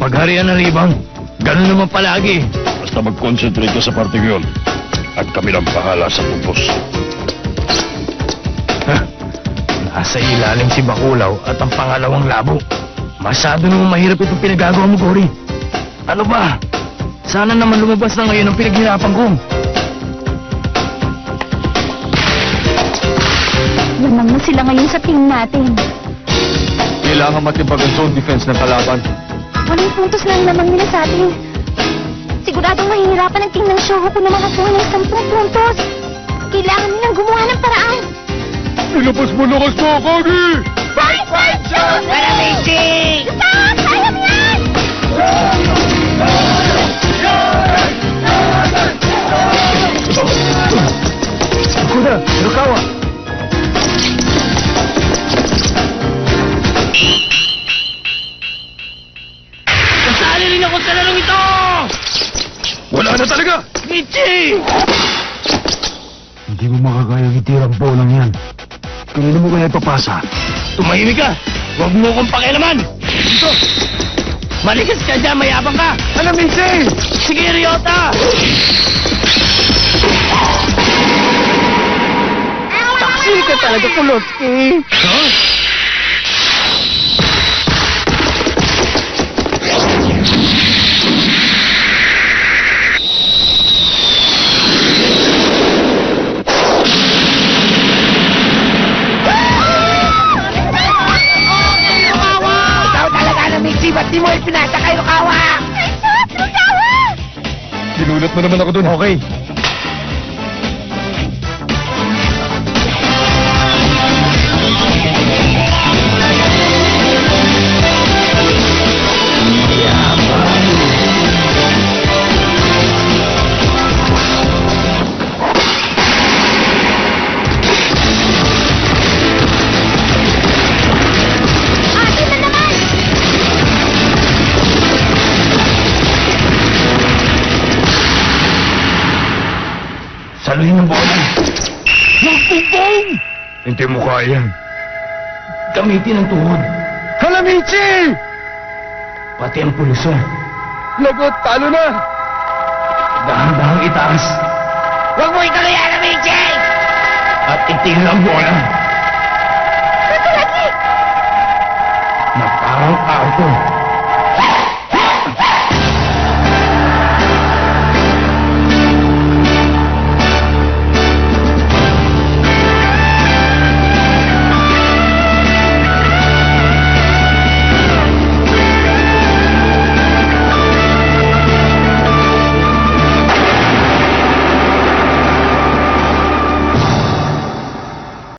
Pagharian ng ribang. Ganun naman palagi. Basta mag-concentrate ka sa parting yun. At kami lang bahala sa pupos. Nasa ilalim si Bakulaw at ang pangalawang labo. Masyado naman mahirap itong pinagagawa mo, Cory. Ano ba? Sana naman lumabas na ngayon ang pinaghirapan ko. Lamang na sila ngayon sa team natin. Kailangan matibag ang zone defense ng kalaban. Walang puntos na ang lamang nila sa atin. Siguradong mahihirapan ang team ng Shoho kung na makakuha ng 10 puntos. Kailangan nilang gumawa ng paraan. Ilabas mo lakas mo, Cory! Fight, Shoho! Tara, Meiji! Stop! Kaya mo yan! Kuda, Rukawa. Kasali rin ako sa larong ito! Wala na talaga! Michi! Hindi mo makakayang itirang bolang yan. Kanino mo kaya ipapasa? Tumahimik ka! Huwag mo kong pakialaman! Dito! Malikas ka dyan, mayabang ka! Ano, Michi? Sige, Ryota! Taksi ka talaga, Kuloski! Huh? Ikaw talaga na, Michi! Ba't di mo ipinasa kay Rukawa? Sinulat mo naman ako dun. Okay. Saluhin ng bola. Magpupong! Hindi mo kaya. Gamitin ang tuhod. Hala, Michi! Pati ang pulso. Lagot, talo na! Dahan-dahang itaas. Huwag mo ituloy na, Michi! At itigil ang bola. Ito lagi! Na parang auto.